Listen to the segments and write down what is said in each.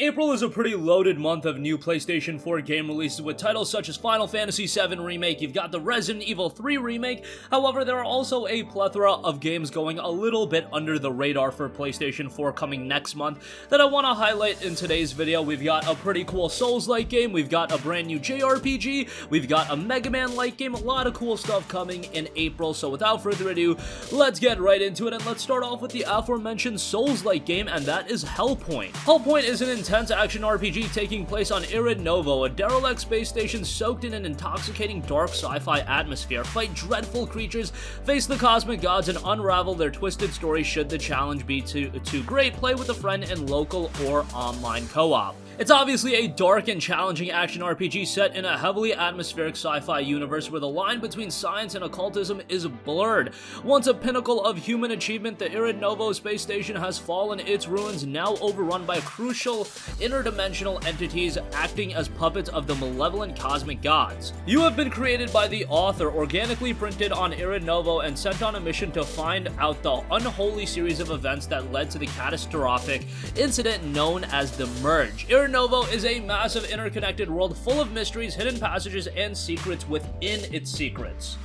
April is a pretty loaded month of new PlayStation 4 game releases with titles such as Final Fantasy VII Remake, you've got the Resident Evil 3 Remake. However, there are also a plethora of games going a little bit under the radar for PlayStation 4 coming next month that I want to highlight in today's video. We've got a pretty cool Souls-like game, we've got a brand new JRPG, we've got a Mega Man-like game, a lot of cool stuff coming in April. So without further ado, let's get right into it, and let's start off with the aforementioned Souls-like game, and that is Hellpoint. Hellpoint is an intense action RPG taking place on Irid Novo, a derelict space station soaked in an intoxicating dark sci-fi atmosphere. Fight dreadful creatures, face the cosmic gods, and unravel their twisted story should the challenge be too great. Play with a friend in local or online co-op. It's obviously a dark and challenging action RPG set in a heavily atmospheric sci-fi universe where the line between science and occultism is blurred. Once a pinnacle of human achievement, the Irid Novo space station has fallen, its ruins now overrun by crucial interdimensional entities acting as puppets of the malevolent cosmic gods. You have been created by the author, organically printed on Irid Novo, and sent on a mission to find out the unholy series of events that led to the catastrophic incident known as the Merge. Irid Novo is a massive interconnected world full of mysteries, hidden passages, and secrets within its secrets.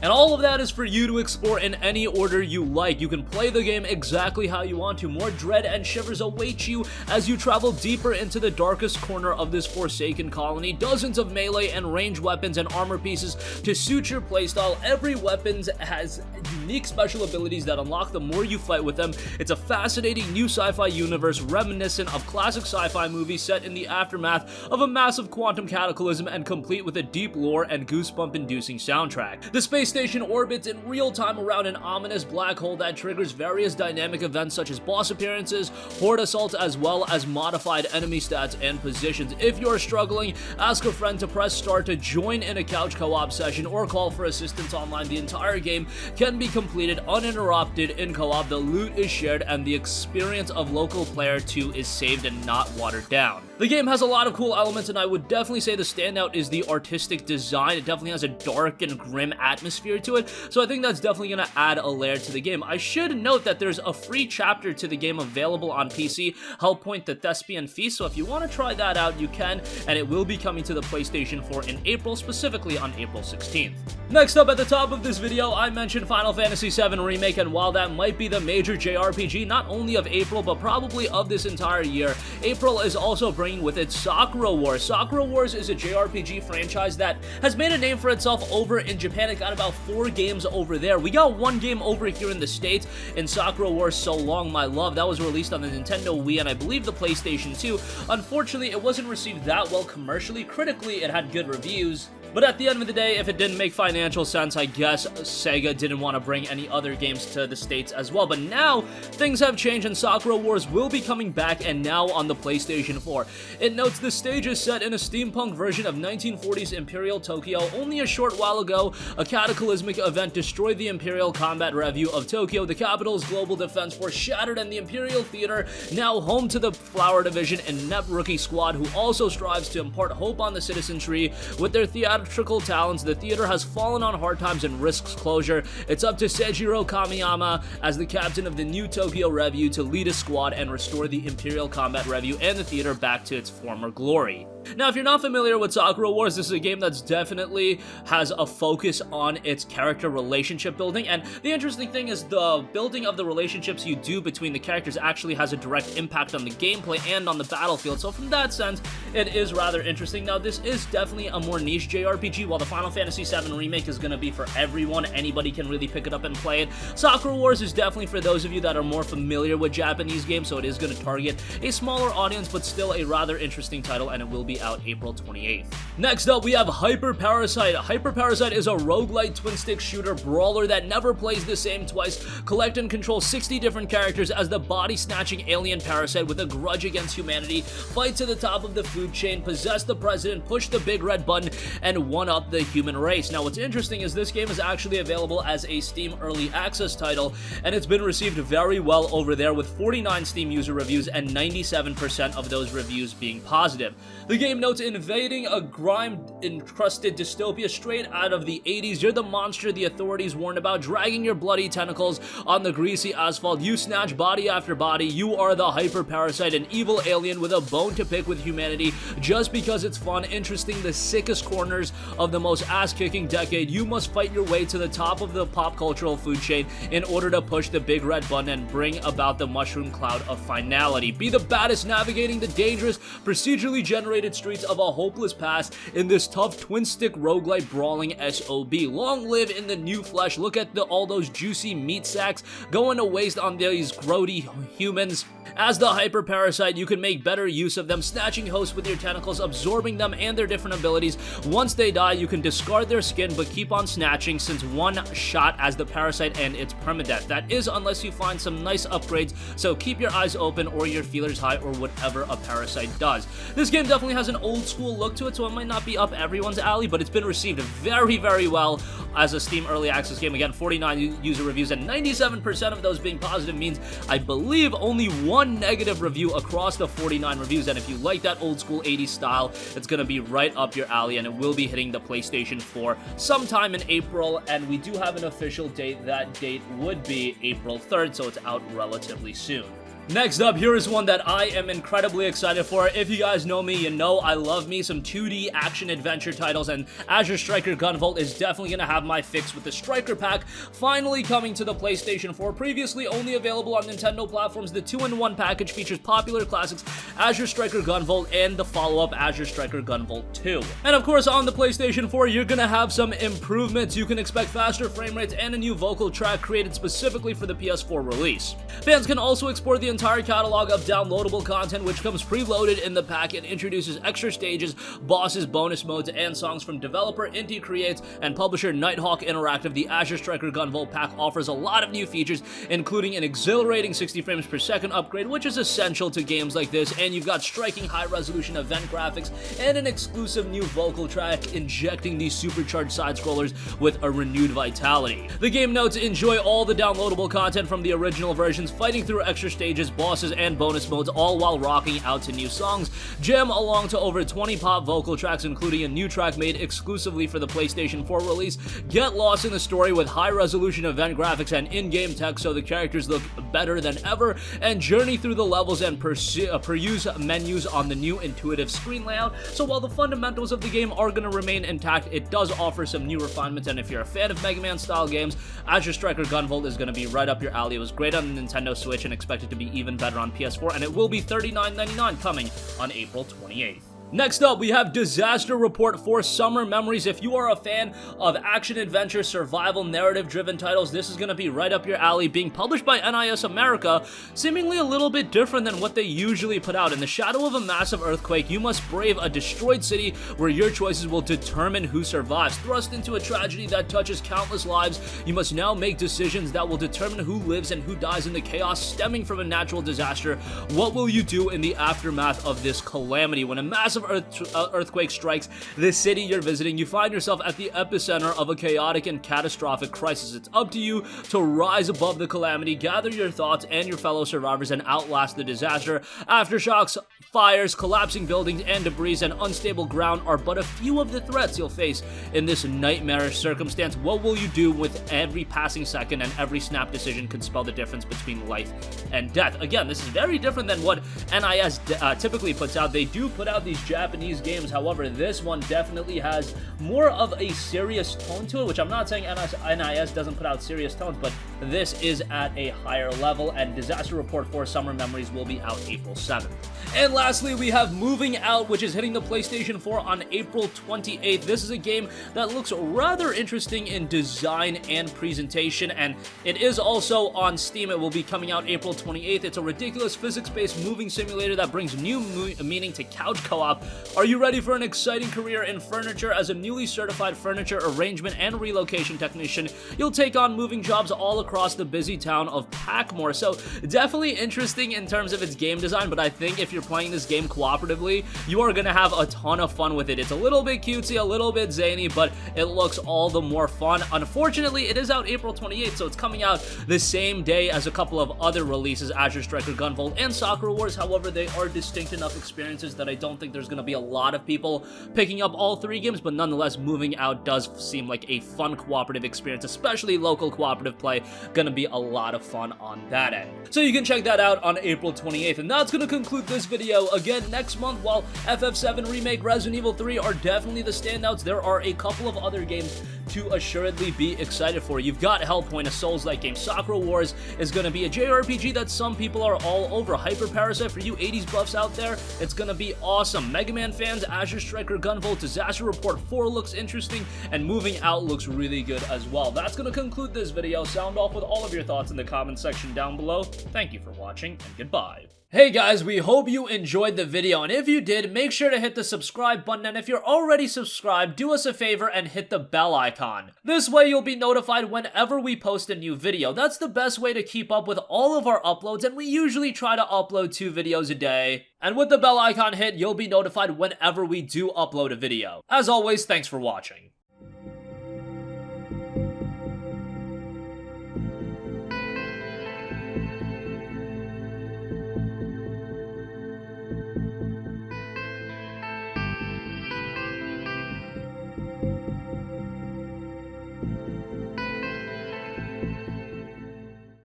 And all of that is for you to explore in any order you like. You can play the game exactly how you want to. More dread and shivers await you as you travel deeper into the darkest corner of this forsaken colony. Dozens of melee and ranged weapons and armor pieces to suit your playstyle. Every weapon has unique special abilities that unlock the more you fight with them. It's a fascinating new sci-fi universe reminiscent of classic sci-fi movies set in the aftermath of a massive quantum cataclysm and complete with a deep lore and goosebump-inducing soundtrack. The space station orbits in real time around an ominous black hole that triggers various dynamic events such as boss appearances, horde assaults, as well as modified enemy stats and positions. If you're struggling, ask a friend to press start to join in a couch co-op session or call for assistance online. The entire game can be completed uninterrupted in co-op, the loot is shared, and the experience of local player 2 is saved and not watered down. The game has a lot of cool elements, and I would definitely say the standout is the artistic design. It definitely has a dark and grim atmosphere to it, so I think that's definitely going to add a layer to the game. I should note that there's a free chapter to the game available on PC, Hellpoint: The Thespian Feast, so if you want to try that out, you can, and it will be coming to the PlayStation 4 in April, specifically on April 16th. Next up at the top of this video, I mentioned Final Fantasy VII Remake, and while that might be the major JRPG not only of April, but probably of this entire year, April is also bringing with it Sakura Wars. Sakura Wars is a JRPG franchise that has made a name for itself over in Japan. It got about 4 games over there. We got 1 game over here in the States in Sakura Wars So Long My Love. That was released on the Nintendo Wii and I believe the PlayStation 2. Unfortunately, it wasn't received that well commercially. Critically, it had good reviews. But at the end of the day, if it didn't make financial sense, I guess Sega didn't want to bring any other games to the States as well. But now, things have changed and Sakura Wars will be coming back, and now on the PlayStation 4. It notes the stage is set in a steampunk version of 1940s Imperial Tokyo. Only a short while ago, a cataclysmic event destroyed the Imperial Combat Revue of Tokyo. The capital's global defense force shattered, and the Imperial Theater, now home to the Flower Division and inept rookie squad who also strives to impart hope on the citizenry with their theatrical talents. The theater has fallen on hard times and risks closure. It's up to Seijiro Kamiyama as the captain of the new Tokyo Revue to lead a squad and restore the Imperial Combat Revue and the theater back to its former glory. Now, if you're not familiar with Sakura Wars, this is a game that's definitely has a focus on its character relationship building, and the interesting thing is the building of the relationships you do between the characters actually has a direct impact on the gameplay and on the battlefield, so from that sense, it is rather interesting. Now, this is definitely a more niche JRPG, while the Final Fantasy VII Remake is going to be for everyone. Anybody can really pick it up and play it. Sakura Wars is definitely for those of you that are more familiar with Japanese games, so it is going to target a smaller audience, but still a rather interesting title, and it will be out April 28th. Next up, we have HyperParasite. HyperParasite is a roguelite twin-stick shooter brawler that never plays the same twice. Collect and control 60 different characters as the body-snatching alien parasite with a grudge against humanity, fight to the top of the food chain, possess the president, push the big red button, and one-up the human race. Now, what's interesting is this game is actually available as a Steam Early Access title, and it's been received very well over there with 49 Steam user reviews and 97% of those reviews being positive. The game notes: invading a grime-encrusted dystopia straight out of the 80s. You're the monster the authorities warned about, dragging your bloody tentacles on the greasy asphalt. You snatch body after body. You are the HyperParasite, an evil alien with a bone to pick with humanity just because it's fun, interesting, the sickest corners of the most ass-kicking decade. You must fight your way to the top of the pop cultural food chain in order to push the big red button and bring about the mushroom cloud of finality. Be the baddest navigating the dangerous, procedurally generated streets of a hopeless past in this tough twin-stick roguelite brawling SOB. Long live in the new flesh. Look at all those juicy meat sacks going to waste on these grody humans. As the HyperParasite, you can make better use of them, snatching hosts with your tentacles, absorbing them and their different abilities. Once they die, you can discard their skin, but keep on snatching, since one shot as the parasite and its permadeath. That is, unless you find some nice upgrades, so keep your eyes open or your feelers high, or whatever a parasite does. This game definitely has an old school look to it, so it might not be up everyone's alley, but it's been received very, very well as a Steam Early Access game. Again, 49 user reviews, and 97% of those being positive means, I believe, only one negative review across the 49 reviews. And if you like that old school 80s style, it's going to be right up your alley, and it will be hitting the PlayStation 4 sometime in April, and we do have an official date. That date would be April 3rd, so it's out relatively soon. Next up, here is one that I am incredibly excited for. If you guys know me, you know I love me some 2D action-adventure titles, and Azure Striker Gunvolt is definitely going to have my fix with the Striker Pack finally coming to the PlayStation 4. Previously only available on Nintendo platforms, the 2-in-1 package features popular classics Azure Striker Gunvolt and the follow-up Azure Striker Gunvolt 2. And of course, on the PlayStation 4, you're going to have some improvements. You can expect faster frame rates and a new vocal track created specifically for the PS4 release. Fans can also explore the entire catalog of downloadable content, which comes preloaded in the pack and introduces extra stages, bosses, bonus modes, and songs from developer Inti Creates and publisher Nighthawk Interactive. The Azure Striker Gunvolt pack offers a lot of new features, including an exhilarating 60 frames per second upgrade, which is essential to games like this, and you've got striking high-resolution event graphics and an exclusive new vocal track, injecting these supercharged side-scrollers with a renewed vitality. The game notes: enjoy all the downloadable content from the original versions, fighting through extra stages, bosses, and bonus modes, all while rocking out to new songs. Jam along to over 20 pop vocal tracks, including a new track made exclusively for the PlayStation 4 release. Get lost in the story with high-resolution event graphics and in-game text so the characters look better than ever, and journey through the levels and peruse menus on the new intuitive screen layout. So while the fundamentals of the game are going to remain intact, it does offer some new refinements, and if you're a fan of Mega Man style games, Azure Striker Gunvolt is going to be right up your alley. It was great on the Nintendo Switch and expected to be even better on PS4, and it will be $39.99 coming on April 28th. Next up, we have Disaster Report for Summer Memories. If you are a fan of action-adventure, survival, narrative-driven titles, this is going to be right up your alley. Being published by NIS America, seemingly a little bit different than what they usually put out. In the shadow of a massive earthquake, you must brave a destroyed city where your choices will determine who survives. Thrust into a tragedy that touches countless lives, you must now make decisions that will determine who lives and who dies in the chaos stemming from a natural disaster. What will you do in the aftermath of this calamity? When a massive earthquake strikes the city you're visiting, you find yourself at the epicenter of a chaotic and catastrophic crisis. It's up to you to rise above the calamity, gather your thoughts and your fellow survivors, and outlast the disaster. Aftershocks, fires, collapsing buildings, and debris and unstable ground are but a few of the threats you'll face in this nightmarish circumstance. What will you do with every passing second, and every snap decision could spell the difference between life and death? Again, this is very different than what NIS typically puts out. They do put out these Japanese games, however, this one definitely has more of a serious tone to it, which I'm not saying NIS doesn't put out serious tones, but this is at a higher level, and Disaster Report for Summer Memories will be out April 7th. And lastly, we have Moving Out, which is hitting the PlayStation 4 on April 28th. This is a game that looks rather interesting in design and presentation, and it is also on Steam. It will be coming out April 28th. It's a ridiculous physics-based moving simulator that brings new meaning to couch co-op. Are you ready for an exciting career in furniture? As a newly certified furniture arrangement and relocation technician, you'll take on moving jobs all across the busy town of Packmore. So definitely interesting in terms of its game design, but I think if you're playing this game cooperatively, you are gonna have a ton of fun with it. It's a little bit cutesy, a little bit zany, but it looks all the more fun. Unfortunately, it is out April 28th, so it's coming out the same day as a couple of other releases, Azure Striker Gunvolt and Sakura Wars. However, they are distinct enough experiences that I don't think there's gonna be a lot of people picking up all three games, but nonetheless, moving out does seem like a fun cooperative experience, especially local cooperative play. Gonna be a lot of fun on that end. So you can check that out on April 28th, and that's gonna conclude this video. Again, next month, while FF7 Remake, Resident Evil 3 are definitely the standouts, there are a couple of other games to assuredly be excited for. You've got Hellpoint, a Souls-like game. Sakura Wars is going to be a JRPG that some people are all over. HyperParasite, for you 80s buffs out there, it's going to be awesome. Mega Man fans, Azure Striker Gunvolt, Disaster Report 4 looks interesting, and Moving Out looks really good as well. That's going to conclude this video. Sound off with all of your thoughts in the comment section down below. Thank you for watching, and goodbye. Hey guys, we hope you enjoyed the video, and if you did, make sure to hit the subscribe button, and if you're already subscribed, do us a favor and hit the bell icon. This way you'll be notified whenever we post a new video. That's the best way to keep up with all of our uploads, and we usually try to upload 2 videos a day. And with the bell icon hit, you'll be notified whenever we do upload a video. As always, thanks for watching.